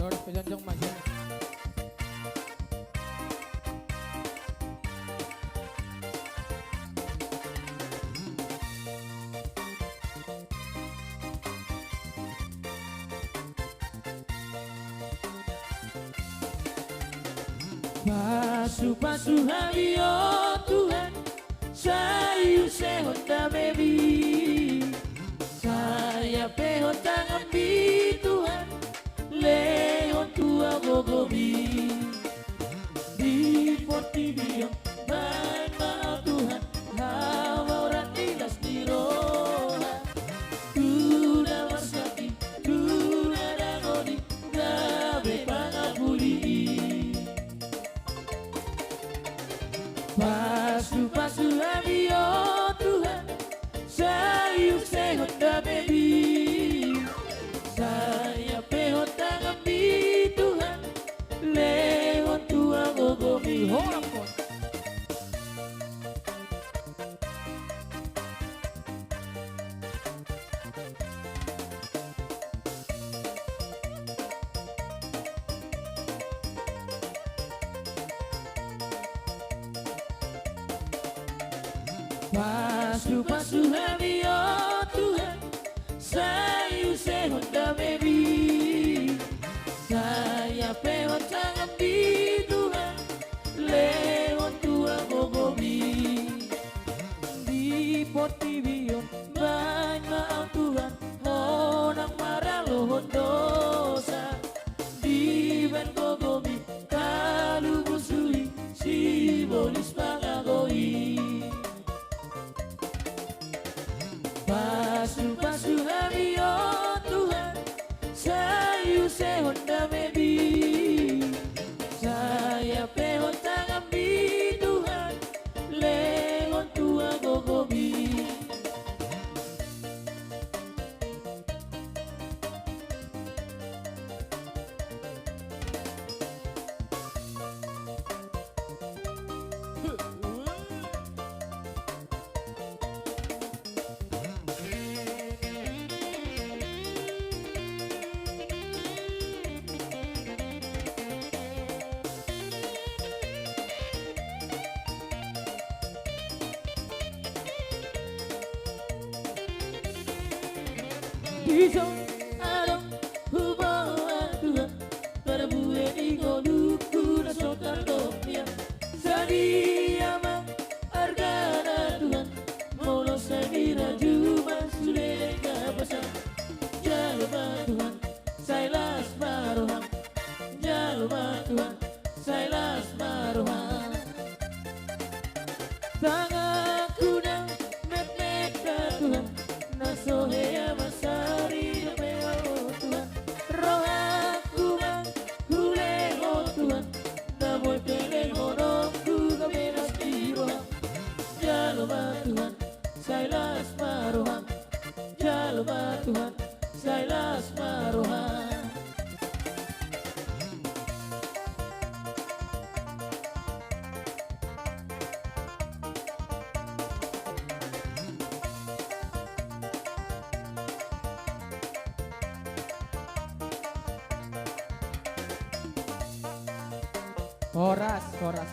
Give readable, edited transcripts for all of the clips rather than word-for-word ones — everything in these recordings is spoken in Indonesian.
Doros kejonjong majen. Pasu-pasu hari oh Tuhan, sayu sehon da baby. Saya pehon tangan bi Tuhan, lehon tua gogobi. Di poti biong bain maaf Tuhan, hawa orang ilas di roha. Tuna masaki, tuna dangoni, gabe pangapuli. Pasu-pasu hari oh Tuhan, sayu sehon da baby. Saya pehon tangan bi Tuhan, lehon tua gogobi. Horak pon. Pasu-pasu hari oh Tuhan, sayu sehon da baby. Saya pehon tangan bi Tuhan, lehon tua gogobi. Di poti bion bain maaf Tuhan, honang marah lohon dosa. Di ben gogobi kalu busui, si bolis pangagoi. Pasu-pasu hari oh Tuhan, sayu sehon da baby. Saya pehon tangan bi Tuhan, lehon tua gogobi. Dijong adong hubungan Tuhan, terbuai di goduku dan sotar domian. Sadia mang argana Tuhan, molo semira juma sudah kapasan. Jalma Tuhan, sailas maroham. Jalma Tuhan, sailas maroham. Tangan kunang met-met Tuhan, nasohea masari meo Tuhan. Rohaku mang kuleho Tuhan, namoy peleho nongku kamelas di roham. Jalma Tuhan, sailas maroham. Jalma Tuhan, sailas maroham. Koras, koras.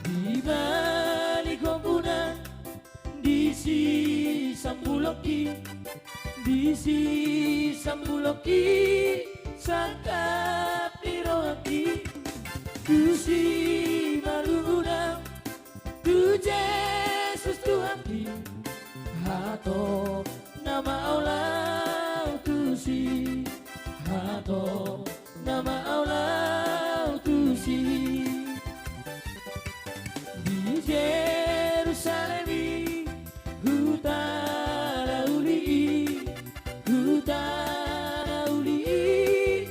Di balik kompunan, di si sambuloki, di si sambuloki, sangkap di rohati, tu si maluguna, tu Yesus Tuhan di, hato nama Allah tu si, hato nama Allah tu si. Yerusalem hutara uli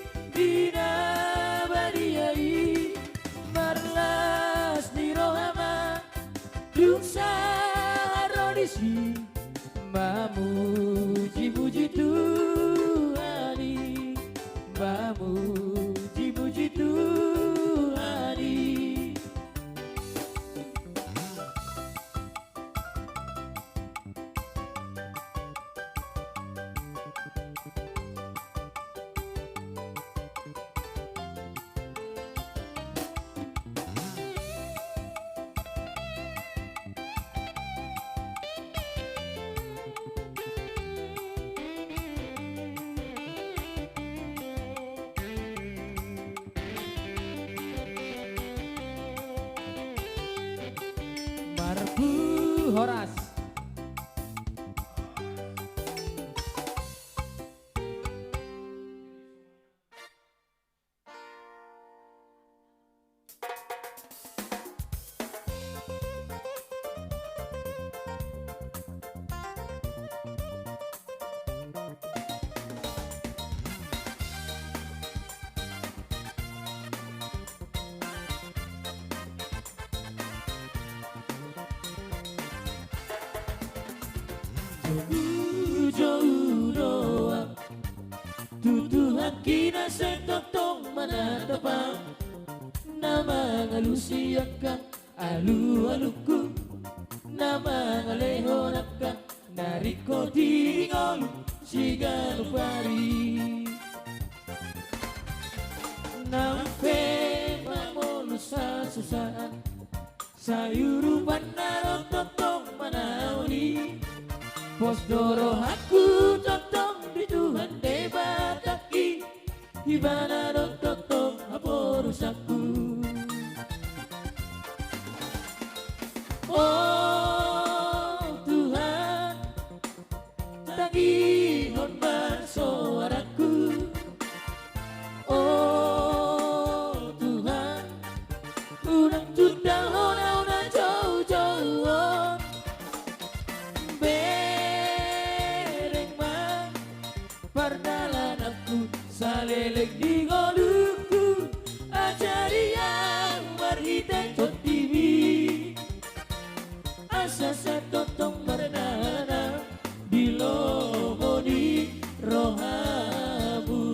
Horas. Jauh doang tuduhan kina setotong manatapang nama ngalusiakan alu-aluku nama ngalehonakan nariko tingol sigano pari nampe mamolusa susaan sayurupan narototong manauli Pos doro aku totong di Tuhan debataki Ibana dong totong aporusaku Oh Tuhan tagihon suaraku Oh Tuhan unang tudang hona jauh-jauh Pardalan aku salelek di goluku Ajari yang marhita totiwi Asa setotong merenana Bilomo di rohamu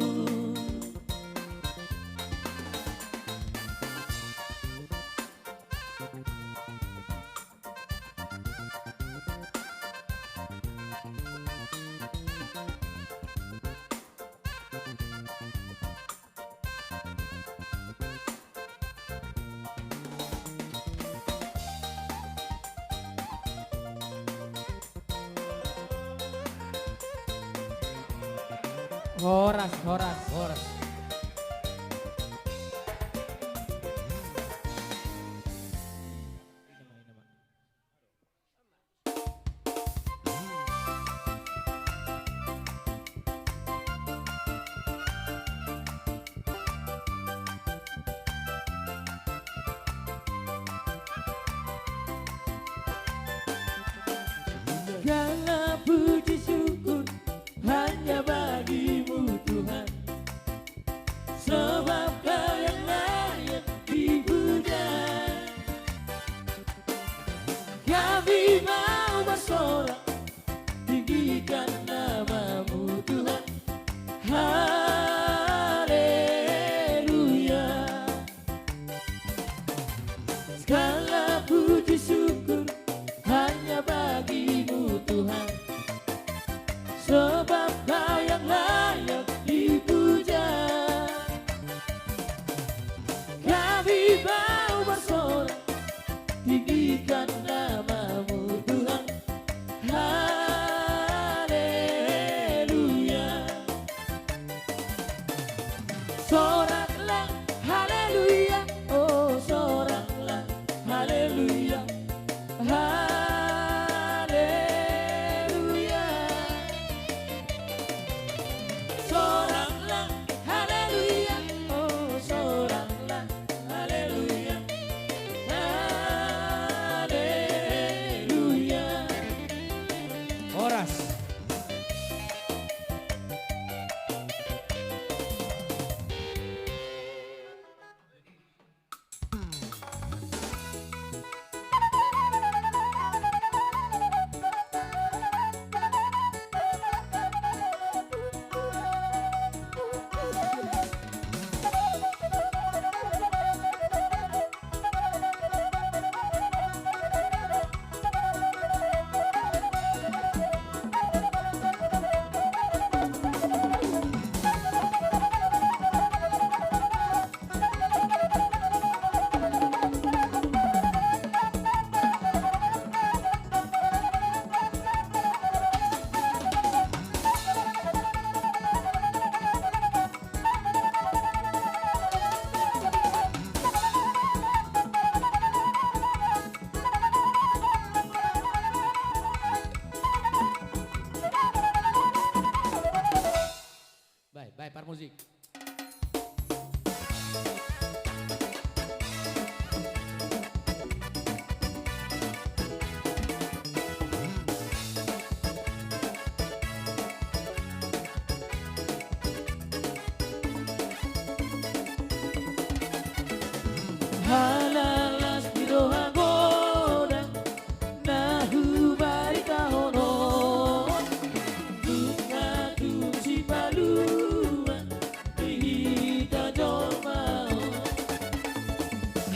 Horas, horas, horas. Segala puji syukur hanya bagimu Tuhan Sebab kau yang layak dipuja Kami mau bersorak tinggikan namamu Tuhan Haleluya Segala puji syukur hanya bagimu Tuhan dengar musik. Halalas biroha godang nahu barika hono bunga kunci paluan dihita jolmao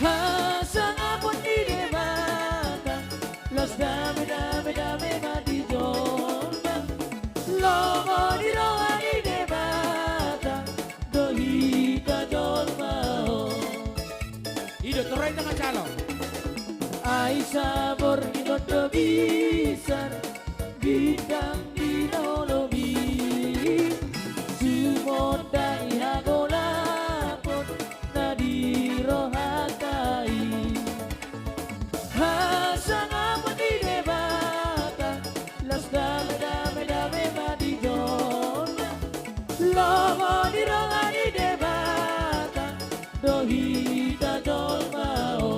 hasang apun di debata los dame dame dame mati jolma logo di roa di debata dohita jolmao. Hidup terus dengan calon. Ai sabor inodo bisar bintang di nolobi sumodai hagolapon nadiro hakai hasang apa di debata las dame dame dame madijon logo di ronga di debata dohita jolmao.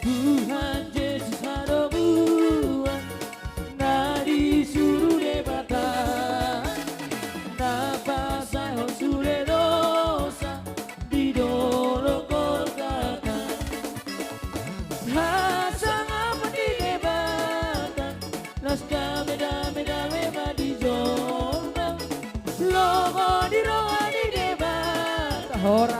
Tuhan Yesus harobuan na disuruh debata napa saya sule dosa di doro Golgota hasang apa di debata las dame dame dame madi jomba logo di roa di debata Horas.